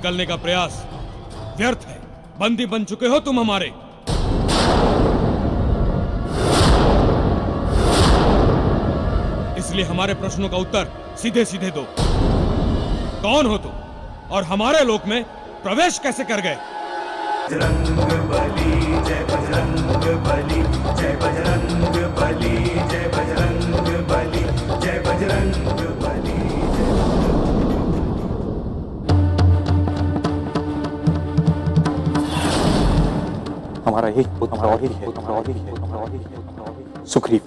निकलने का प्रयास व्यर्थ है। बंदी बन चुके हो तुम हमारे। इसलिए हमारे प्रश्नों का उत्तर सीधे सीधे दो। कौन हो तुम और हमारे लोक में प्रवेश कैसे कर गए? बजरंग बली जय बजरंग बली, जय बजरंग बली, जय बजरंग बली, जय बजरंग बली। हमारा एक पुत्र और ही है, सुग्रीव।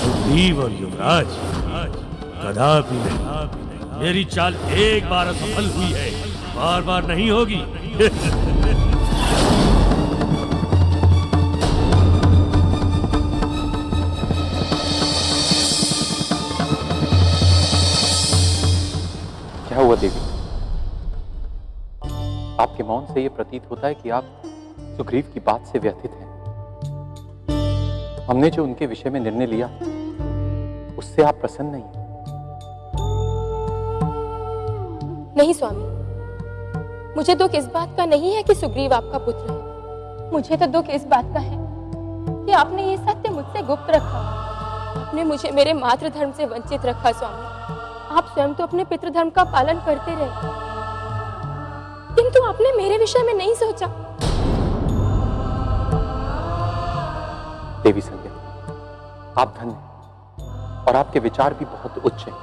सुग्रीव और युवराज कदापि नहीं। मेरी चाल एक बार असफल हुई है, बार बार नहीं होगी। क्या हुआ देवी? आपके मौन से यह प्रतीत होता है कि आप सुग्रीव की बात से व्यथित हैं। हमने जो उनके विषय में निर्णय लिया उससे आप प्रसन्न नहीं हैं। नहीं स्वामी, मुझे दुख इस बात का नहीं है कि सुग्रीव आपका पुत्र है। मुझे तो दुख इस बात का है कि आपने ये सत्य मुझसे गुप्त रखा। आपने मुझे मेरे मातृ धर्म से वंचित रखा। स्वामी, आप स्वयं तो अपने पितृधर्म का पालन करते रहे, किंतु आपने मेरे विषय में नहीं सोचा। देवी संज्ञा, आप धन्य और आपके विचार भी बहुत उच्च हैं।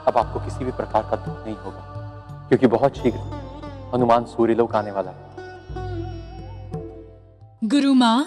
अब आपको किसी भी प्रकार का दुख नहीं होगा, क्योंकि बहुत शीघ्र हनुमान सूर्यलोक आने वाला है। गुरु मां,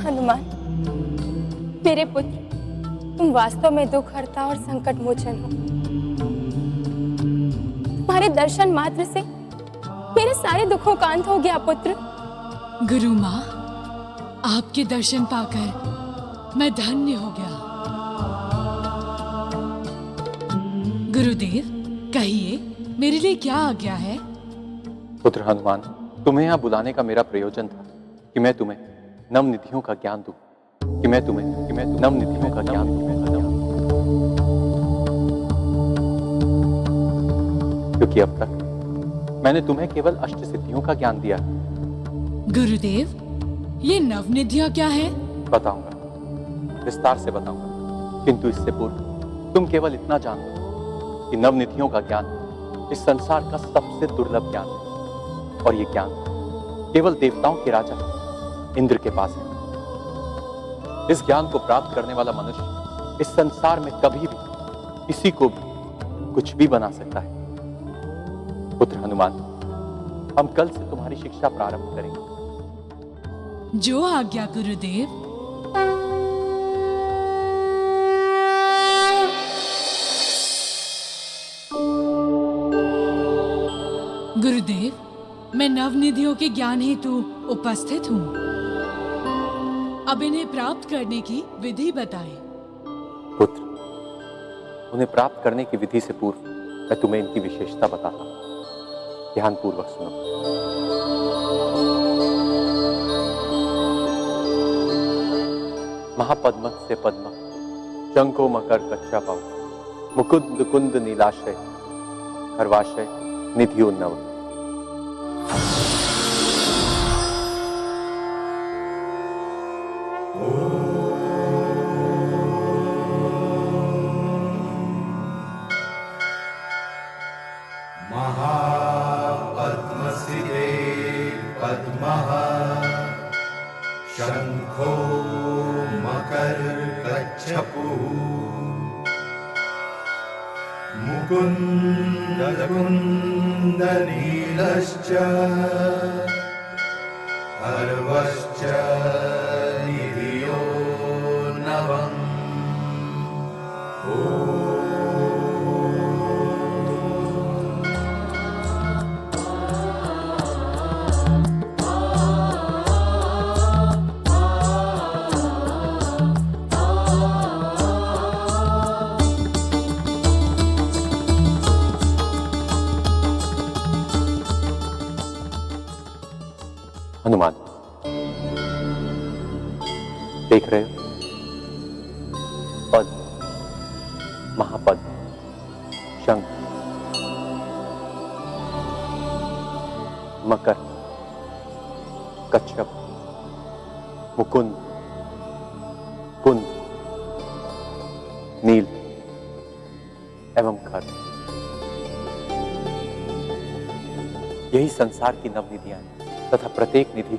हनुमान, मेरे पुत्र, तुम वास्तव में दुख हरता और संकट मोचन हो। तुम्हारे दर्शन मात्र से मेरे सारे दुखों का अंत हो गया पुत्र। गुरु मां, आपके दर्शन पाकर मैं धन्य हो गया। गुरुदेव, कहिए मेरे लिए क्या आज्ञा है? पुत्र हनुमान, तुम्हें यहाँ बुलाने का मेरा प्रयोजन था कि मैं तुम्हें नवनिधियों का ज्ञान दूं, कि मैं तुम्हें नवनिधियों का ज्ञान दूं। क्योंकि अब तक मैंने तुम्हें केवल अष्ट सिद्धियों का ज्ञान दिया है। गुरुदेव, ये नवनिधियां क्या है? बताऊंगा, विस्तार से बताऊंगा, किंतु इससे पूर्व तुम केवल इतना जान लो कि नवनिधियों का ज्ञान इस संसार का सबसे दुर्लभ ज्ञान है, और ये ज्ञान केवल देवताओं के राजा इंद्र के पास है। इस ज्ञान को प्राप्त करने वाला मनुष्य इस संसार में कभी भी किसी को भी कुछ भी बना सकता है। पुत्र हनुमान, हम कल से तुम्हारी शिक्षा प्रारंभ करेंगे। जो आज्ञा गुरुदेव। गुरुदेव, मैं नवनिधियों के ज्ञान हेतु उपस्थित हूँ। अब इन्हें प्राप्त करने की विधि बताएं। पुत्र, उन्हें प्राप्त करने की विधि से पूर्व मैं तुम्हें इनकी विशेषता बताता हूँ। ध्यानपूर्वक सुनो। महापद्मस्य पद्म, शंको मकर कच्चा पाव, मुकुंद कुंद नीलाशय, खरवाशय निधियोन्नव। महापद्मसिते पद्मः, शंखो मकरकच्छपुः, मुकुन्दकुन्दनीलश्च अर्वश्च निधियो नवम् हनुमान, देख रहे हो? पद, महापद, शंख, मकर, कच्छप, मुकुंद, कुंद, नील एवं खर। यही संसार की नवनिधियां हैं तथा प्रत्येक निधि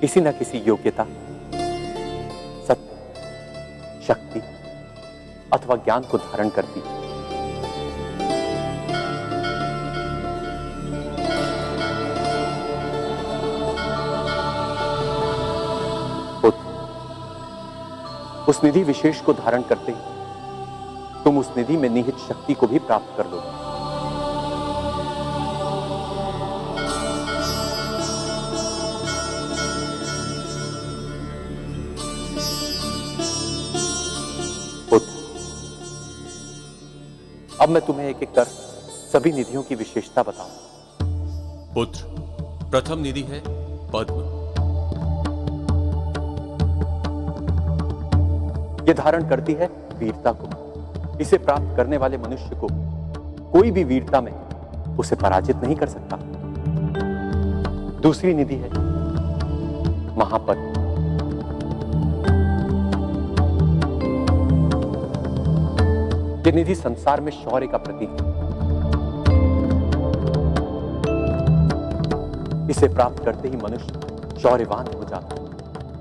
किसी न किसी योग्यता, सत्य, शक्ति अथवा ज्ञान को धारण करती है। पुत्र, उस निधि विशेष को धारण करते ही तुम उस निधि में निहित शक्ति को भी प्राप्त कर लोगे। अब मैं तुम्हें एक एक कर सभी निधियों की विशेषता बताऊं। पुत्र, प्रथम निधि है पद्म। यह धारण करती है वीरता को। इसे प्राप्त करने वाले मनुष्य को कोई भी वीरता में उसे पराजित नहीं कर सकता। दूसरी निधि है महापद। यह निधि संसार में शौर्य का प्रतीक है। इसे प्राप्त करते ही मनुष्य शौर्यवान हो जाता है।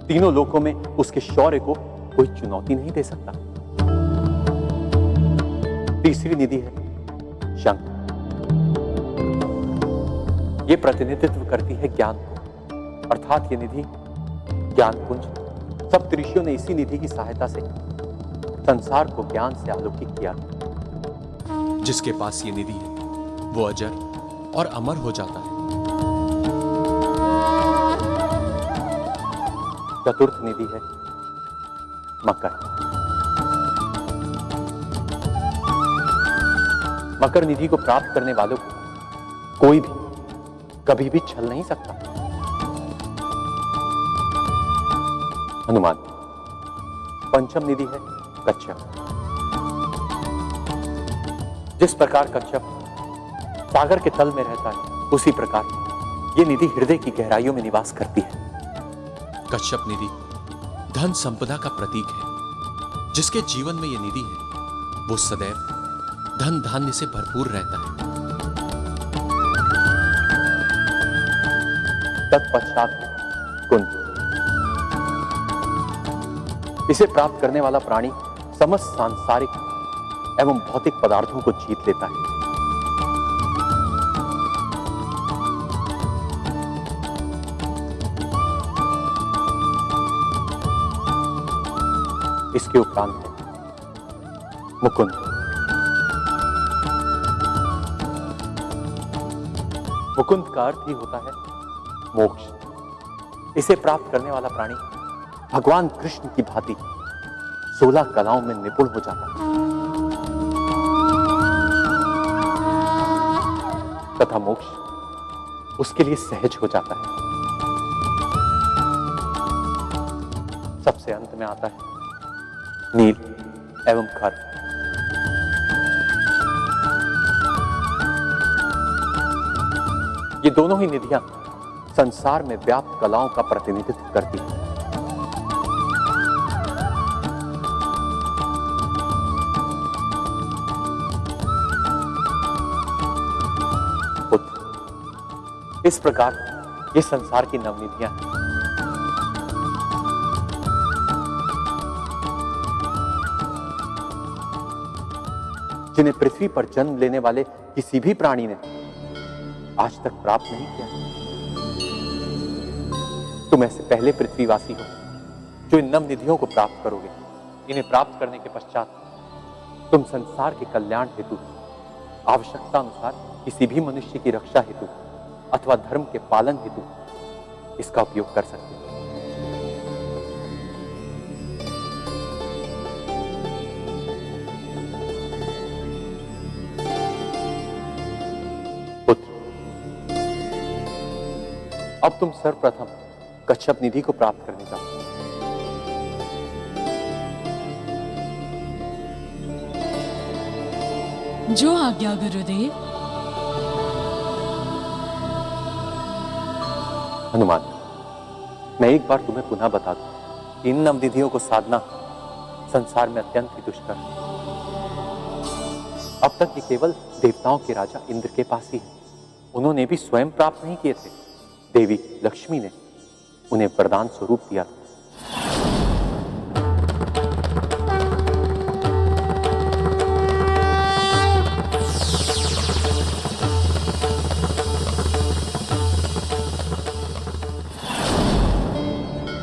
तीनों लोकों में उसके शौर्य को कोई चुनौती नहीं दे सकता। तीसरी निधि है शंख। यह प्रतिनिधित्व करती है ज्ञान को, अर्थात यह निधि ज्ञान पुंज। सब ऋषियों ने इसी निधि की सहायता से संसार को ज्ञान से आलोकित किया। जिसके पास ये निधि है वो अजर और अमर हो जाता है। चतुर्थ निधि है मकर। मकर निधि को प्राप्त करने वालों को कोई भी कभी भी छल नहीं सकता। हनुमान, पंचम निधि है कच्छप। जिस प्रकार कच्छप सागर के तल में रहता है, उसी प्रकार यह निधि हृदय की गहराइयों में निवास करती है। कच्छप निधि धन संपदा का प्रतीक है। जिसके जीवन में यह निधि है वो सदैव धन धान्य से भरपूर रहता है। तत्पश्चात कुंद। इसे प्राप्त करने वाला प्राणी समस्त सांसारिक एवं भौतिक पदार्थों को जीत लेता है। इसके उपरांत है मुकुंद। मुकुंद का अर्थ ही होता है मोक्ष। इसे प्राप्त करने वाला प्राणी भगवान कृष्ण की भांति 16 कलाओं में निपुण हो जाता है तथा मोक्ष उसके लिए सहज हो जाता है। सबसे अंत में आता है नील एवं खर। ये दोनों ही निधियां संसार में व्याप्त कलाओं का प्रतिनिधित्व करती हैं। इस प्रकार ये संसार की नवनिधियां हैं। जिन्हें पृथ्वी पर जन्म लेने वाले किसी भी प्राणी ने आज तक प्राप्त नहीं किया। तुम ऐसे पहले पृथ्वीवासी हो जो इन नव निधियों को प्राप्त करोगे। इन्हें प्राप्त करने के पश्चात तुम संसार के कल्याण हेतु, आवश्यकता अनुसार किसी भी मनुष्य की रक्षा हेतु अथवा धर्म के पालन हेतु इसका उपयोग कर सकते हो। अब तुम सर्वप्रथम कच्छप निधि को प्राप्त करने जाओ। जो आज्ञा गुरुदेव। हनुमान, मैं एक बार तुम्हें पुनः बता दूं कि इन नवनिधियों को साधना संसार में अत्यंत ही दुष्कर है। अब तक ये केवल देवताओं के राजा इंद्र के पास ही है। उन्होंने भी स्वयं प्राप्त नहीं किए थे। देवी लक्ष्मी ने उन्हें वरदान स्वरूप दिया।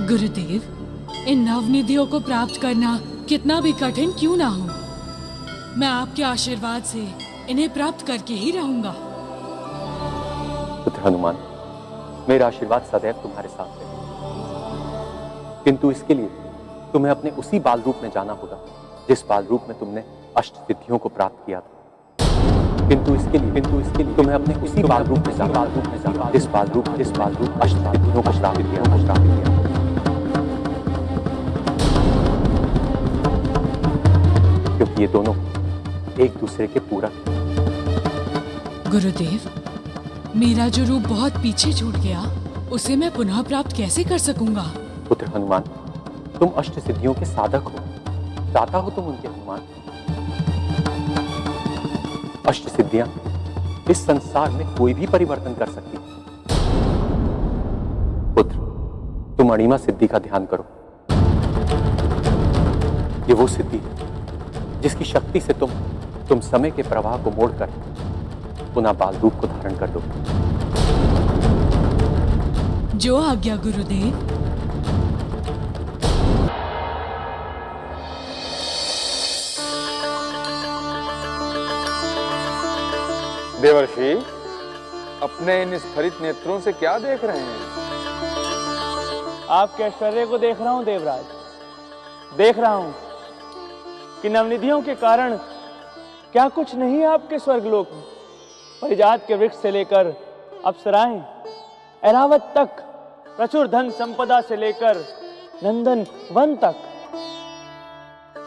गुरुदेव, इन नवनिधियों को प्राप्त करना कितना भी कठिन क्यों ना हो, मैं आपके आशीर्वाद से इन्हें प्राप्त करके ही रहूंगा। पुत्र हनुमान, मेरा आशीर्वाद सदैव तुम्हारे साथ है, किंतु इसके लिए तुम्हें अपने उसी बाल रूप में जाना होगा जिस बाल रूप में तुमने अष्ट सिद्धियों को प्राप्त किया था। किंतु इसके लिए तुम्हें अपने उसी बाल रूप में जाना जिस बाल रूप अष्ट सिद्धियों को प्राप्त किया। क्योंकि ये दोनों एक दूसरे के पूरक हैं। गुरुदेव, मेरा जो रूप बहुत पीछे छूट गया उसे मैं पुनः प्राप्त कैसे कर सकूंगा? पुत्र हनुमान, तुम अष्ट सिद्धियों के साधक हो, दाता हो तुम उनके। हनुमान, अष्ट सिद्धियां इस संसार में कोई भी परिवर्तन कर सकती है। पुत्र, तुम अणिमा सिद्धि का ध्यान करो। ये वो सिद्धि है जिसकी शक्ति से तुम समय के प्रवाह को मोड़कर पुनः बाल रूप को धारण कर दो। जो आज्ञा गुरुदेव। देवर्षि, अपने इन स्फुरित नेत्रों से क्या देख रहे हैं? आपके ऐश्वर्य को देख रहा हूं देवराज। देख रहा हूं कि नवनिधियों के कारण क्या कुछ नहीं है आपके स्वर्गलोक में। परिजात के वृक्ष से लेकर अप्सराएं, ऐरावत तक, प्रचुर धन संपदा से लेकर नंदन वन तक,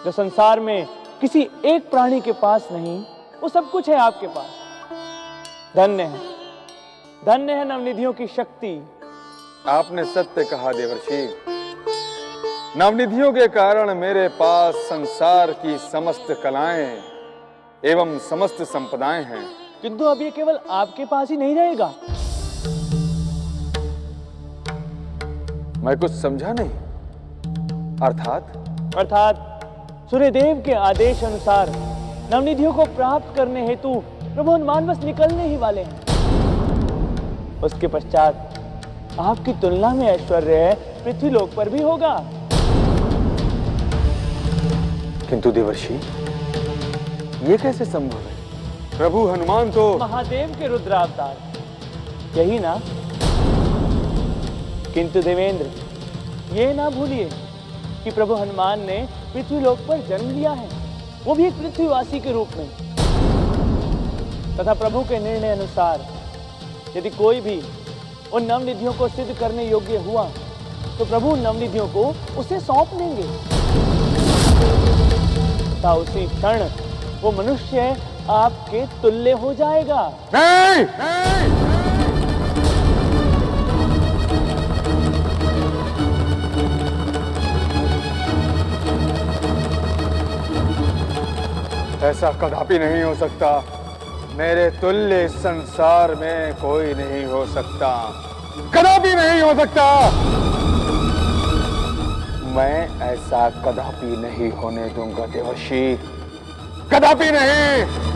जो संसार में किसी एक प्राणी के पास नहीं, वो सब कुछ है आपके पास। धन्य है नवनिधियों की शक्ति। आपने सत्य कहा देवर्षि। नवनिधियों के कारण मेरे पास संसार की समस्त कलाएं एवं समस्त संपदाएं हैं। किंतु अब ये केवल आपके पास ही नहीं रहेगा। मैं कुछ समझा नहीं। अर्थात सूर्यदेव के आदेश अनुसार नवनिधियों को प्राप्त करने हेतु प्रभु हनुमान बस निकलने ही वाले हैं। उसके पश्चात आपकी तुलना में ऐश्वर्य पृथ्वी लोक पर भी होगा। किंतु देवर्षि, ये कैसे संभव है? प्रभु हनुमान तो महादेव के रुद्रावतार, यही ना? किंतु देवेंद्र, ये ना भूलिए कि प्रभु हनुमान ने पृथ्वी लोक पर जन्म लिया है, वो भी एक पृथ्वीवासी के रूप में। तथा प्रभु के निर्णय अनुसार यदि कोई भी उन नवनिधियों को सिद्ध करने योग्य हुआ तो प्रभु उन नवनिधियों को उसे सौंप देंगे। तथा उसी क्षण वो मनुष्य आपके तुल्य हो जाएगा। नहीं! ऐसा कदापि नहीं हो सकता। मेरे तुल्य इस संसार में कोई नहीं हो सकता, कदापि नहीं हो सकता। मैं ऐसा कदापि नहीं होने दूंगा देवर्षि। कदापि नहीं।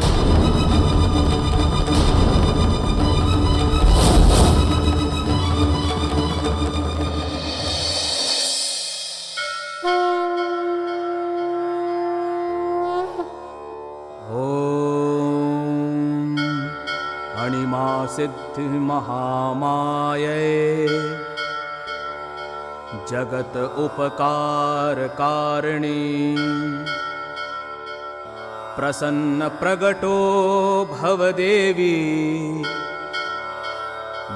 अणिमा सिद्धि महामाये जगत उपकार कारिणी प्रसन्न प्रगटो भव देवी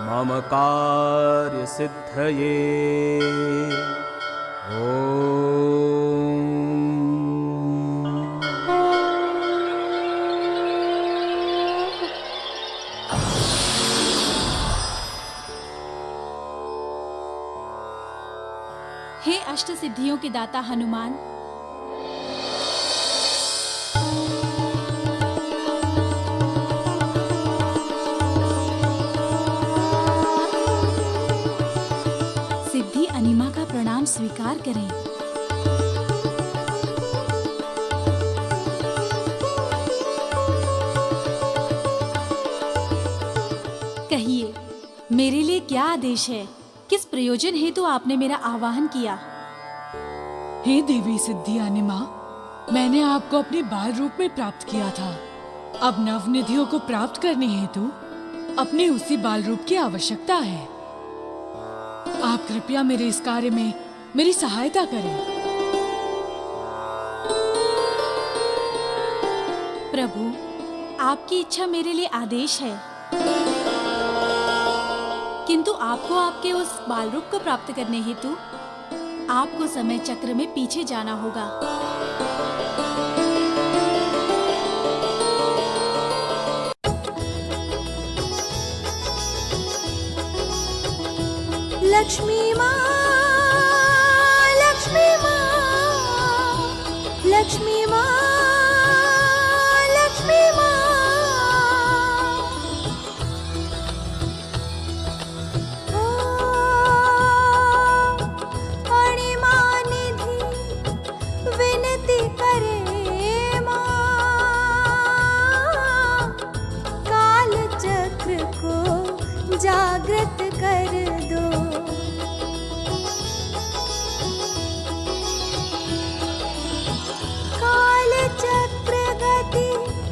मम कार्य सिद्धये। हे अष्ट सिद्धियों के दाता हनुमान, सिद्धि अनिमा का प्रणाम स्वीकार करें। कहिए, मेरे लिए क्या आदेश है? किस प्रयोजन हेतु आपने मेरा आवाहन किया? हे देवी सिद्धि अनिमा, मैंने आपको अपने बाल रूप में प्राप्त किया था। अब नवनिधियों को प्राप्त करने हेतु अपने उसी बाल रूप की आवश्यकता है। आप कृपया मेरे इस कार्य में मेरी सहायता करें। प्रभु, आपकी इच्छा मेरे लिए आदेश है, किंतु आपको आपके उस बाल रूप को प्राप्त करने हेतु आपको समय चक्र में पीछे जाना होगा। लक्ष्मी माँ, लक्ष्मी माँ, लक्ष्मी माँ, लक्ष्मी माँ। जागृत कर दो। काल चक्र गति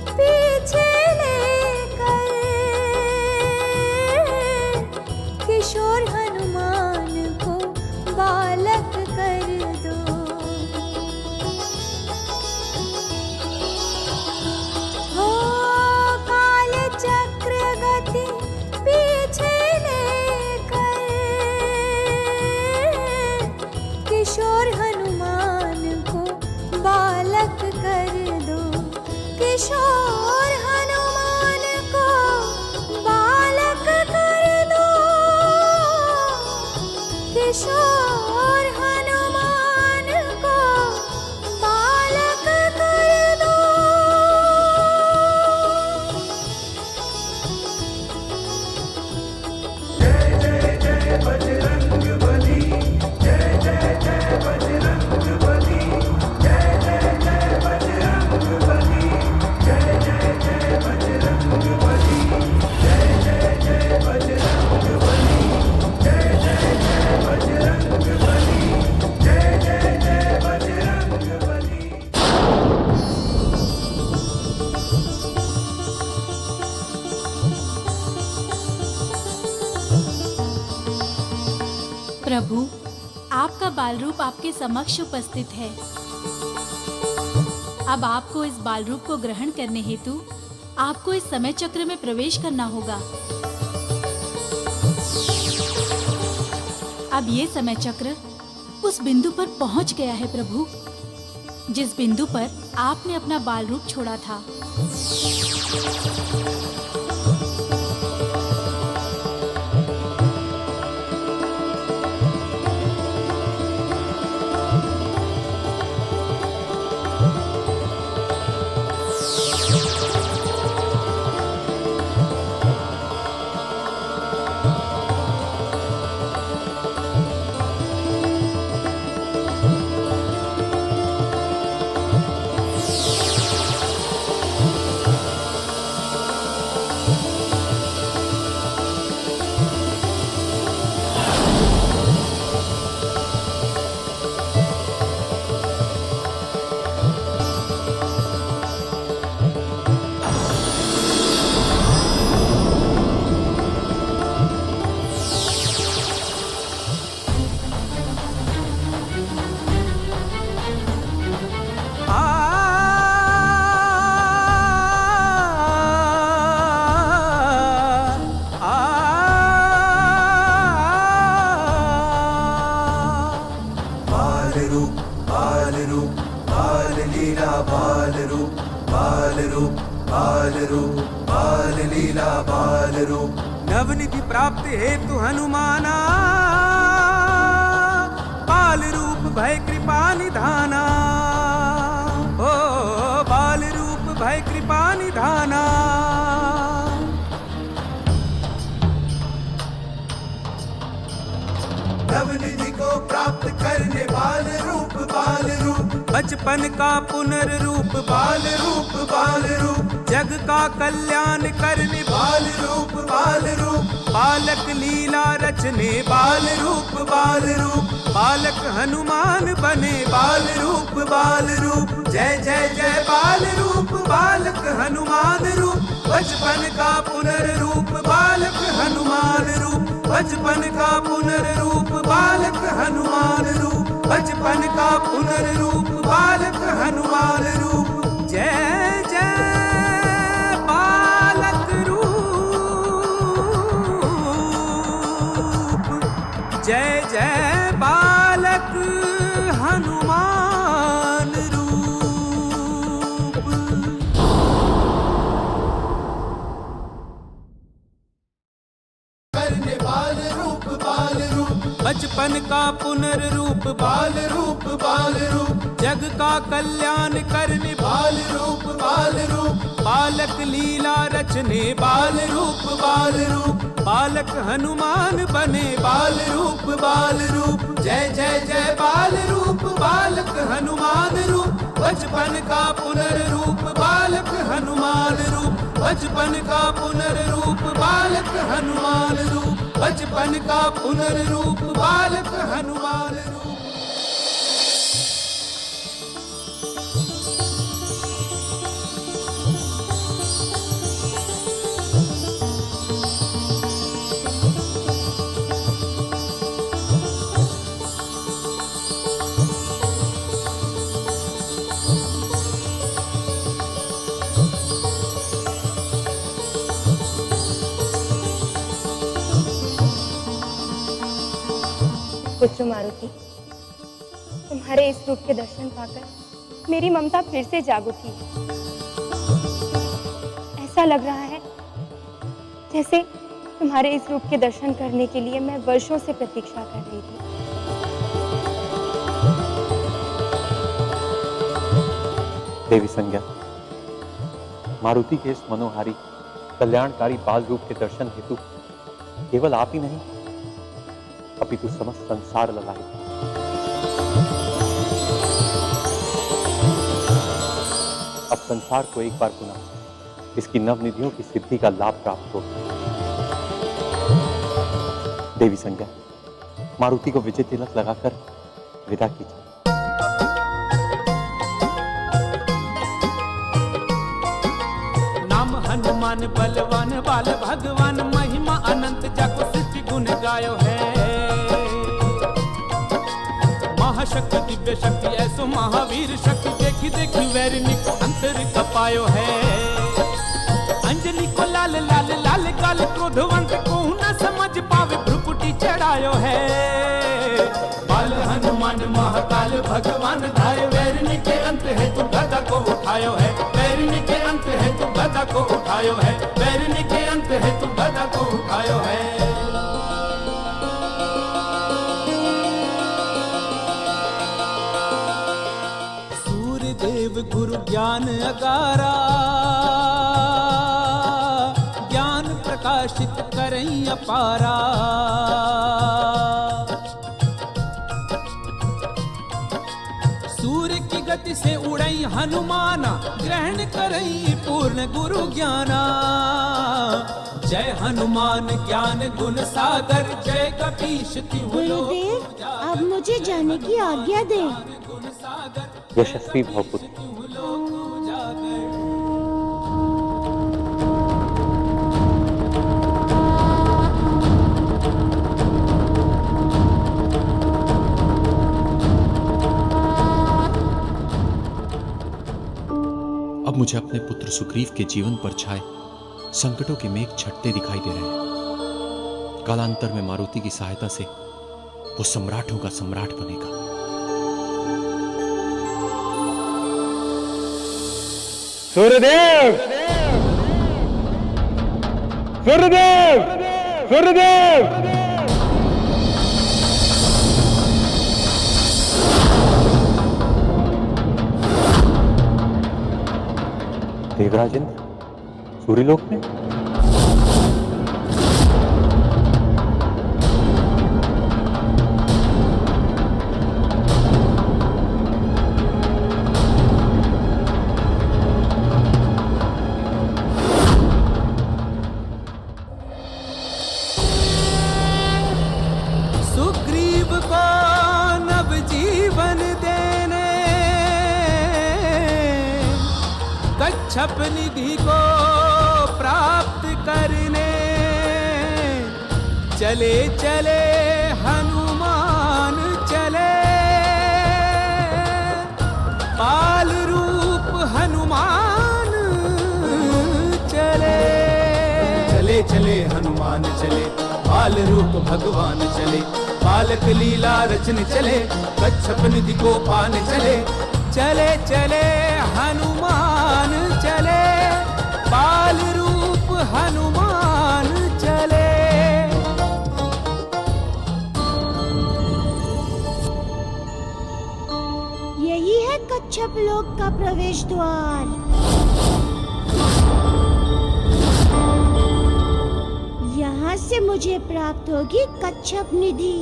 पीछे लेकर किशोर हनुमान को बालक कर दो। हो काल चक्र गति पीछे लेकर किशोर हनुमान को बालक कर दो। किशोर हनुमान को बालक कर दो। किशोर हनुमान को बालक कर दो। बजरंग बली, जय जय जय बजरंग बली, जय जय जय बजरंग बली, जय जय जय बजरंग बली, जय जय जय बजरंग बली, जय जय जय बजरंग बली, जय जय जय बजरंग बली। प्रभु, आपका बाल रूप आपके समक्ष उपस्थित है। अब आपको इस बाल रूप को ग्रहण करने हेतु आपको इस समय चक्र में प्रवेश करना होगा। अब ये समय चक्र उस बिंदु पर पहुंच गया है प्रभु, जिस बिंदु पर आपने अपना बाल रूप छोड़ा था। बाल रूप बाल लीला बाल रूप नवनिधि प्राप्त हेतु हनुमाना बाल रूप भय कृपा निधाना ओ बाल रूप भय कृपा निधाना नवनिधि को प्राप्त करने बाल रूप बचपन का पुनर्रूप बाल रूप जग का कल्याण करने बाल रूप बालक लीला रचने बाल रूप बालक हनुमान बने बाल रूप जय जय जय बाल रूप बालक हनुमान रूप बचपन का पुनर्रूप बालक हनुमान रूप बचपन का पुनर्रूप बालक हनुमान रूप बचपन का पुनर्रूप बालक हनुमान रूप जय जय बालक रूप जय जय बालक हनुमान रूप करने बाल रूप बचपन का पुनर्रूप बाल रूप जग का कल्याण करने बाल रूप बालक लीला रचने बाल रूप बालक हनुमान बने बाल रूप जय जय जय बाल रूप बालक हनुमान रूप बचपन का पुनर्रूप बालक हनुमान रूप बचपन का पुनर्रूप बालक हनुमान रूप बचपन का पुनर्रूप बालक हनुमान रूप पुत्र मारुति, तुम्हारे इस रूप के दर्शन पाकर मेरी ममता फिर से जाग उठी है। ऐसा लग रहा है जैसे तुम्हारे इस रूप के दर्शन करने के लिए मैं वर्षों से प्रतीक्षा कर रही थी। देवी संज्ञा, मारुति के इस मनोहारी कल्याणकारी बाल रूप के दर्शन हेतु केवल आप ही नहीं अपितु समस्त संसार लगा है। अब संसार को एक बार पुनः इसकी नवनिधियों की सिद्धि का लाभ प्राप्त हो। देवी संज्ञा, मारुति को विजय तिलक लगाकर विदा कीजिए। नाम हनुमान बलवान बाल भगवान महिमा अनंत जग सृष्टि गुण गायो है महाशक्ति दिव्य शक्ति ऐसो महावीर शक्ति देखी देखी वैरिणी को अंतर कपायो है अंजनी को लाल लाल लाल काल क्रोधवंत को न समझ पावे भ्रुकुटी चढ़ायो है बाल हनुमान महाकाल भगवान धाय वैरिणी के अंत है तू गदा को उठायो है वैरिणी के अंत है तू गदा को उठायो है वैरिणी के अंत है तू गदा को उठायो है देव गुरु ज्ञान अगारा ज्ञान प्रकाशित करई अपारा सूर्य की गति से उड़ई हनुमाना ग्रहण करई पूर्ण गुरु ज्ञाना जय हनुमान ज्ञान गुण सागर जय कपीश गुरुदेव, अब मुझे जाने की आज्ञा दें। यशस्वी भव पुत्र। अब मुझे अपने पुत्र सुग्रीव के जीवन पर छाए संकटों के मेघ छटते दिखाई दे रहे हैं। कालांतर में मारुति की सहायता से वो सम्राटों का सम्राट बनेगा। सूर्यदेव सूर्यदेव, सूर्यदेव। देवराज इंद्र सूर्यलोक में? सुग्रीव को नवजीवन देने कच्छप निधि को प्राप्त करने चले चले हनुमान चले, बाल रूप हनुमान चले। चले चले हनुमान चले, बाल रूप भगवान चले, बालक लीला रचन चले, कच्छप निधि को पान चले। चले चले हनुमान चले, बाल रूप हनुमान चले। यही है कच्छप लोक का प्रवेश द्वार। यहाँ से मुझे प्राप्त होगी कच्छप निधि।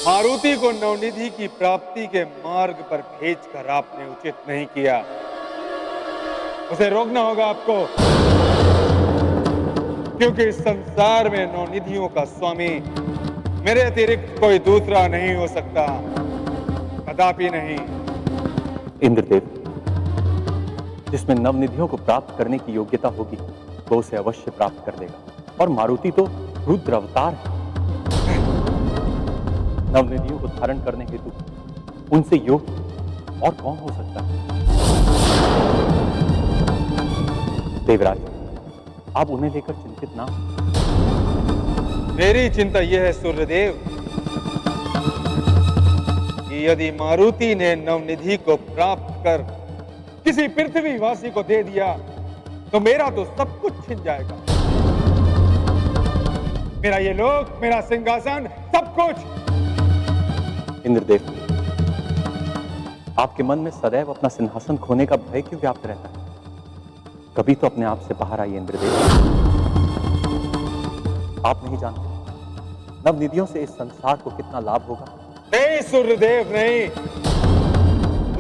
मारुति को नवनिधि की प्राप्ति के मार्ग पर भेजकर आपने उचित नहीं किया। उसे रोकना होगा आपको, क्योंकि इस संसार में नवनिधियों का स्वामी मेरे अतिरिक्त कोई दूसरा नहीं हो सकता, कदापि नहीं। इंद्रदेव, जिसमें नवनिधियों को प्राप्त करने की योग्यता होगी वो उसे अवश्य प्राप्त कर लेगा। और मारुति तो रुद्र अवतार है। नवनिधियों को धारण करने हेतु उनसे योग्य और कौन हो सकता है? देवराज, आप उन्हें लेकर चिंतित ना हो। मेरी चिंता यह है सूर्यदेव कि यदि मारुति ने नवनिधि को प्राप्त कर किसी पृथ्वीवासी को दे दिया तो मेरा तो सब कुछ छिन जाएगा। मेरा ये लोक, मेरा सिंहासन, सब कुछ। इंद्रदेव, आपके मन में सदैव अपना सिंहासन खोने का भय क्यों व्याप्त रहता है? कभी तो अपने आप से बाहर आइए इंद्रदेव। आप नहीं जानते नवनिधियों से इस संसार को कितना लाभ होगा। नहीं सूर्यदेव, नहीं।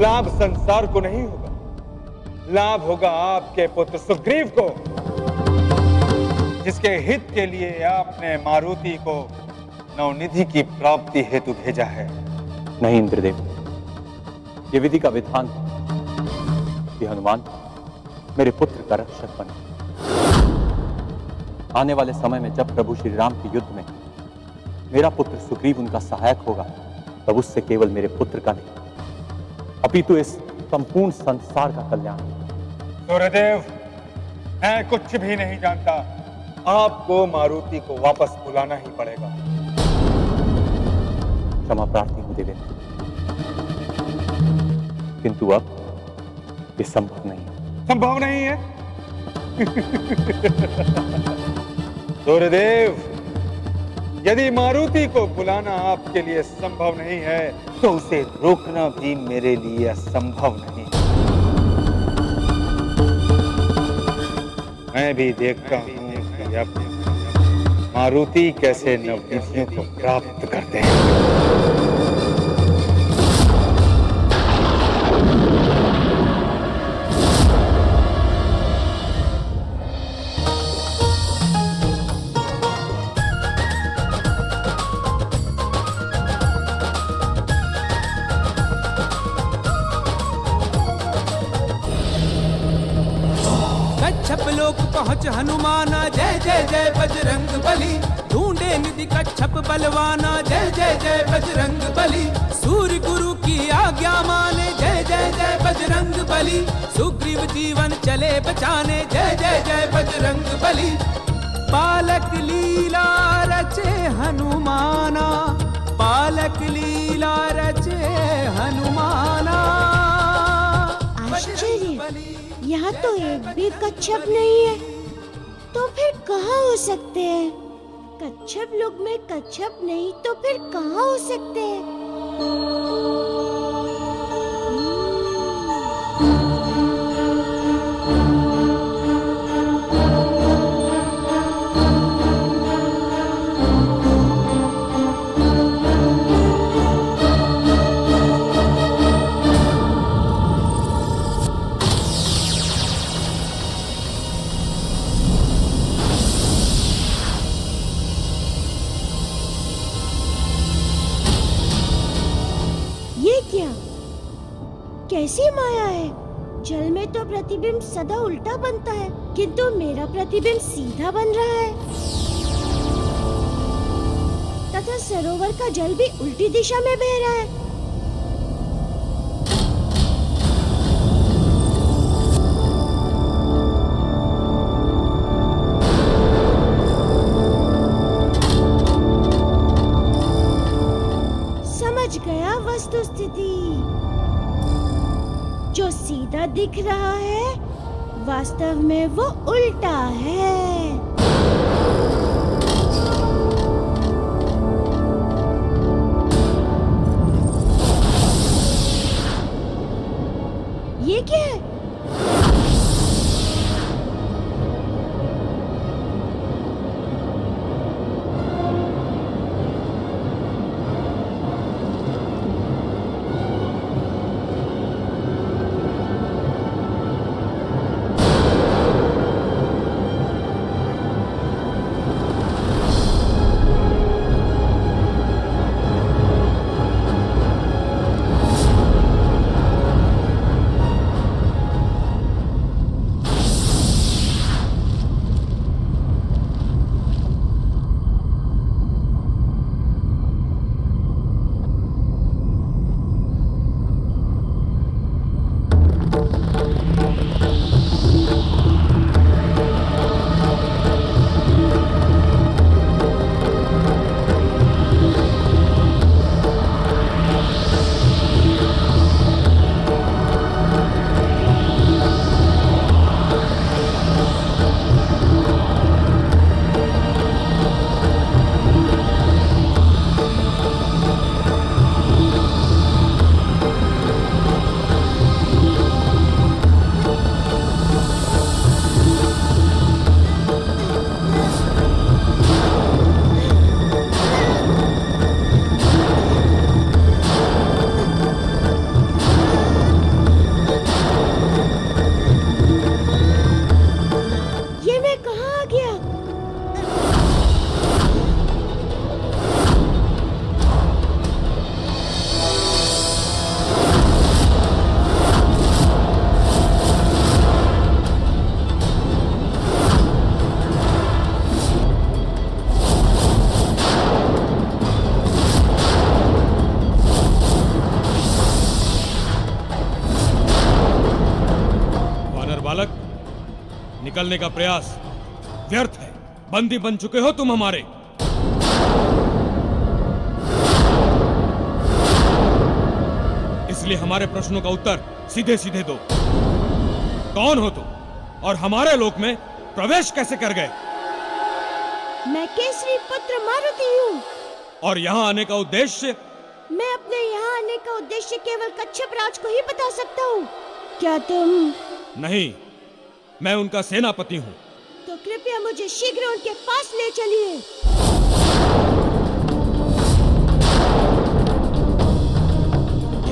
लाभ संसार को नहीं होगा, लाभ होगा आपके पुत्र सुग्रीव को, जिसके हित के लिए आपने मारुति को नवनिधि की प्राप्ति हेतु भेजा है। नहीं इंद्रदेव, ये विधि का विधान है कि हनुमान मेरे पुत्र का रक्षक बने। आने वाले समय में जब प्रभु श्री राम के युद्ध में मेरा पुत्र सुग्रीव उनका सहायक होगा, तब उससे केवल मेरे पुत्र का नहीं अपितु इस संपूर्ण संसार का कल्याण। सूर्यदेव, मैं कुछ भी नहीं जानता। आपको मारुति को वापस बुलाना ही पड़ेगा। क्षमा प्रार्थी हूं देवेंद्र, किंतु अब ये संभव नहीं है। संभव नहीं है? सूर्यदेव, यदि मारुति को बुलाना आपके लिए संभव नहीं है तो उसे रोकना भी मेरे लिए असंभव नहीं। मैं भी देखता हूं कि अब मारुति कैसे नवनिधियों को प्राप्त करते हैं। कच्छप लोक पहुँच हनुमाना, जय जय जय बजरंग बली। ढूंढे निधि कच्छप बलवाना, जय जय जय बजरंग बली। सूर्य गुरु की आज्ञा माने, जय जय जय बजरंग बली। सुग्रीव जीवन चले बचाने, जय जय जय बजरंग बली। बालक लीला रचे हनुमाना, बालक लीला रचे हनुमाना। आश्चर्य, यहाँ तो एक भी कच्छप नहीं है, तो फिर कहाँ हो सकते हैं? कच्छप लोग में कच्छप नहीं तो फिर कहाँ हो सकते हैं? कैसी माया है? जल में तो प्रतिबिंब सदा उल्टा बनता है, किंतु मेरा प्रतिबिंब सीधा बन रहा है तथा सरोवर का जल भी उल्टी दिशा में बह रहा है। समझ गया वस्तु स्थिति। जो सीधा दिख रहा है वास्तव में वो उल्टा है। ये क्या है? निकलने का प्रयास व्यर्थ है। बंदी बन चुके हो तुम हमारे। इसलिए हमारे प्रश्नों का उत्तर सीधे सीधे दो। कौन हो तुम और हमारे लोक में प्रवेश कैसे कर गए? मैं केसरी पुत्र मारुति हूँ। और यहाँ आने का उद्देश्य? मैं अपने यहाँ आने का उद्देश्य केवल कच्छप राज को ही बता सकता हूँ। क्या तुम? नहीं, मैं उनका सेनापति हूँ। तो कृपया मुझे शीघ्र उनके पास ले चलिए।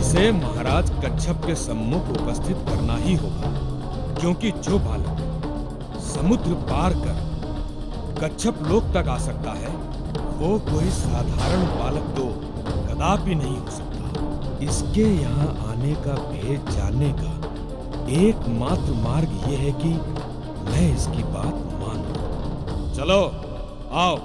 इसे महाराज कच्छप के सम्मुख उपस्थित करना ही होगा, क्योंकि जो बालक समुद्र पार कर कच्छप लोक तक आ सकता है वो कोई साधारण बालक तो कदापि नहीं हो सकता। इसके यहाँ आने का भेद जानने का एकमात्र मार्ग ये है कि मैं इसकी बात मानूं। चलो आओ।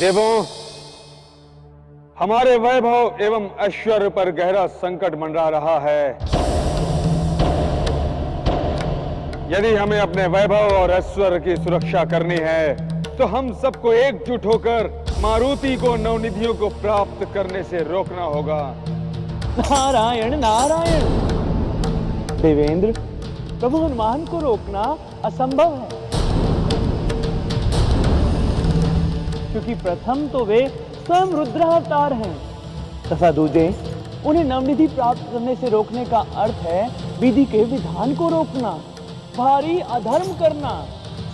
देवों, हमारे वैभव एवं ऐश्वर्य पर गहरा संकट मंडरा रहा है। यदि हमें अपने वैभव और ऐश्वर्य की सुरक्षा करनी है तो हम सबको एकजुट होकर मारुति को नवनिधियों को प्राप्त करने से रोकना होगा। नारायण नारायण। देवेंद्र, प्रभु हनुमान को रोकना असंभव है, क्योंकि प्रथम तो वे स्वयं रुद्रावतार हैं, तथा दूजे उन्हें नवनिधि प्राप्त करने से रोकने का अर्थ है विधि के विधान को रोकना, भारी अधर्म करना।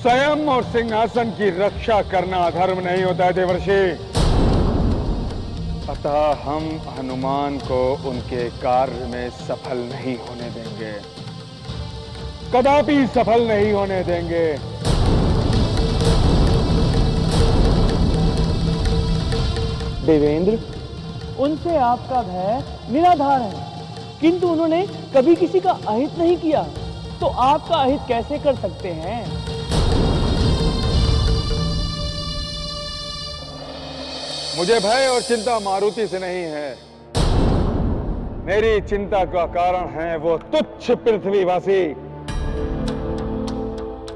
स्वयं और सिंहासन की रक्षा करना अधर्म नहीं होता है देवर्षि। अतः हम हनुमान को उनके कार्य में सफल नहीं होने देंगे, कदापि सफल नहीं होने देंगे। देवेंद्र, उनसे आपका भय निराधार है, किंतु उन्होंने कभी किसी का अहित नहीं किया, तो आपका अहित कैसे कर सकते हैं? मुझे भय और चिंता मारुति से नहीं है। मेरी चिंता का कारण है वो तुच्छ पृथ्वीवासी।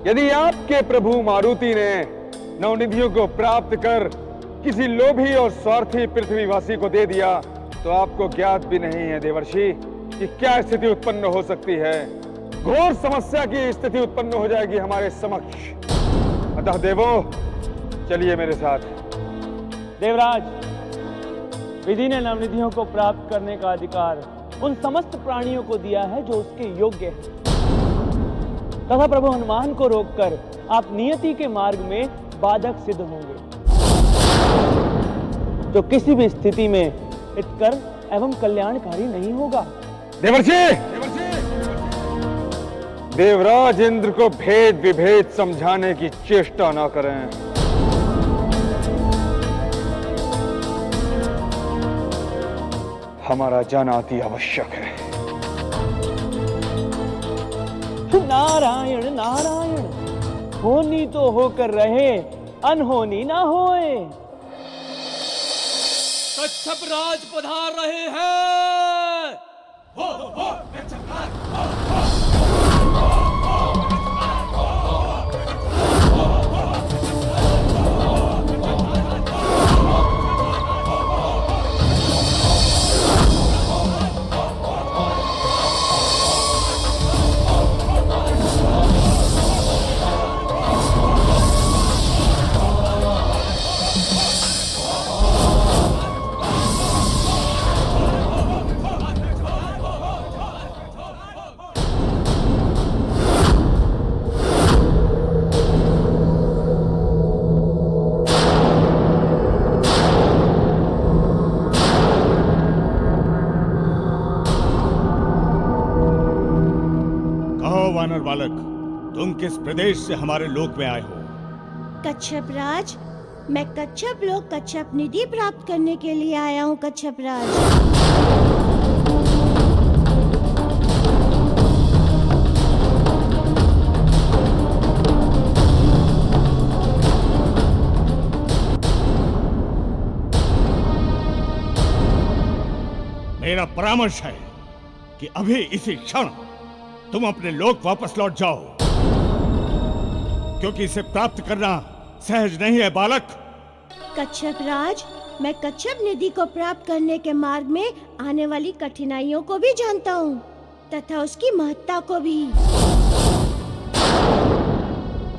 यदि आपके प्रभु मारुति ने नवनिधियों को प्राप्त कर किसी लोभी और स्वार्थी पृथ्वीवासी को दे दिया तो आपको ज्ञात भी नहीं है देवर्षि कि क्या स्थिति उत्पन्न हो सकती है। घोर समस्या की स्थिति उत्पन्न हो जाएगी हमारे समक्ष। अतः देवों, चलिए मेरे साथ। देवराज, विधि ने नवनिधियों को प्राप्त करने का अधिकार उन समस्त प्राणियों को दिया है जो उसके योग्य हैं, तथा प्रभु हनुमान को रोककर आप नियति के मार्ग में बाधक सिद्ध होंगे, जो किसी भी स्थिति में हितकर एवं कल्याणकारी नहीं होगा। देवर्षि, देवराज इंद्र को भेद विभेद समझाने की चेष्टा न करें। हमारा जाना अति आवश्यक है। नारायण नारायण। होनी तो होकर रहे, अनहोनी ना होए। कच्छप राज पधार रहे हैं। वानर बालक, तुम किस प्रदेश से हमारे लोक में आए हो? कच्छप राज, मैं कच्छप लोक कच्छप निधि प्राप्त करने के लिए आया हूँ। कच्छप राज, मेरा परामर्श है कि अभी इसी क्षण तुम अपने लोक वापस लौट जाओ, क्योंकि इसे प्राप्त करना सहज नहीं है बालक। कच्छप राज, मैं कच्छप निधि को प्राप्त करने के मार्ग में आने वाली कठिनाइयों को भी जानता हूँ, तथा उसकी महत्ता को भी।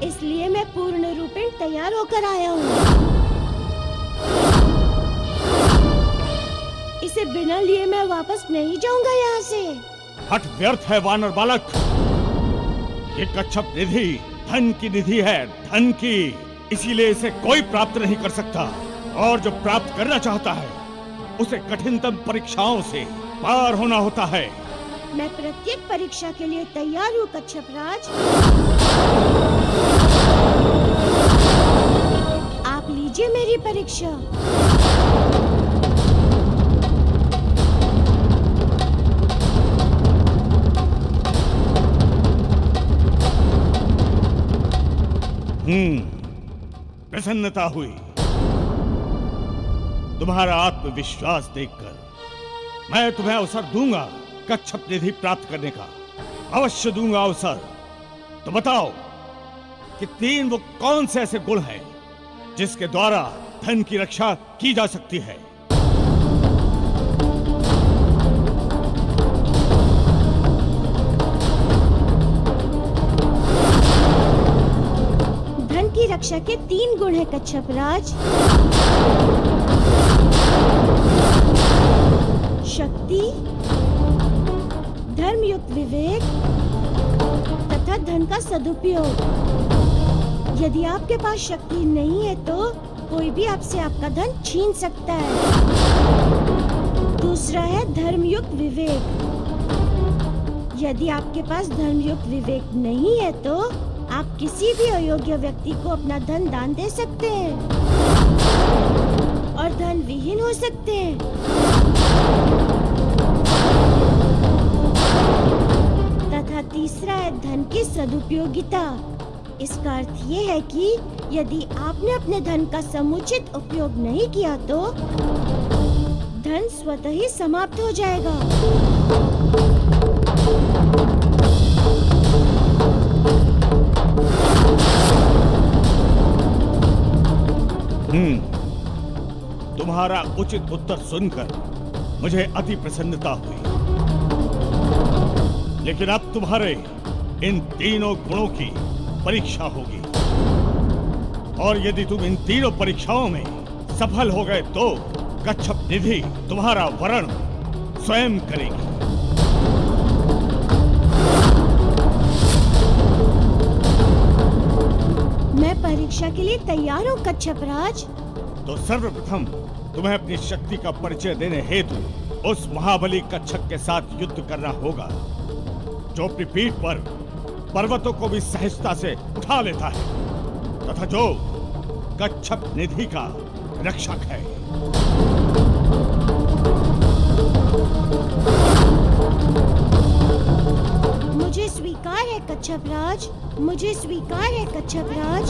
इसलिए मैं पूर्ण रूपेण तैयार होकर आया हूँ। इसे बिना लिए मैं वापस नहीं जाऊंगा यहाँ से। हठ व्यर्थ है वानर बालक। ये कच्छप निधि धन की निधि है, धन की। इसीलिए इसे कोई प्राप्त नहीं कर सकता, और जो प्राप्त करना चाहता है उसे कठिनतम परीक्षाओं से पार होना होता है। मैं प्रत्येक परीक्षा के लिए तैयार हूँ कच्छप राज। आप लीजिए मेरी परीक्षा। प्रसन्नता हुई। तुम्हारा आत्मविश्वास देखकर मैं तुम्हें अवसर दूंगा कच्छप निधि प्राप्त करने का, अवश्य दूंगा अवसर। तो बताओ कि 3 वो कौन से ऐसे गुण हैं जिसके द्वारा धन की रक्षा की जा सकती है? धन की रक्षा के 3 गुण है कच्छप राज। शक्ति, धर्मयुक्त विवेक तथा धन का सदुपयोग। यदि आपके पास शक्ति नहीं है तो कोई भी आपसे आपका धन छीन सकता है। दूसरा है धर्मयुक्त विवेक। यदि आपके पास धर्मयुक्त विवेक नहीं है तो आप किसी भी अयोग्य व्यक्ति को अपना धन दान दे सकते हैं और धन विहीन हो सकते हैं। तथा तीसरा है धन की सदुपयोगिता। इसका अर्थ ये है कि यदि आपने अपने धन का समुचित उपयोग नहीं किया तो धन स्वतः ही समाप्त हो जाएगा। तुम्हारा उचित उत्तर सुनकर मुझे अति प्रसन्नता हुई। लेकिन अब तुम्हारे इन तीनों गुणों की परीक्षा होगी, और यदि तुम इन तीनों परीक्षाओं में सफल हो गए तो कच्छप निधि तुम्हारा वरण स्वयं करेगी। मैं परीक्षा के लिए तैयार हूँ कच्छप राज। तो सर्वप्रथम तुम्हें अपनी शक्ति का परिचय देने हेतु उस महाबली कच्छप के साथ युद्ध करना होगा जो अपनी पीठ पर पर्वतों को भी सहजता से उठा लेता है तथा जो कच्छप निधि का रक्षक है। मुझे स्वीकार है कच्छप राज, मुझे स्वीकार है कच्छप राज।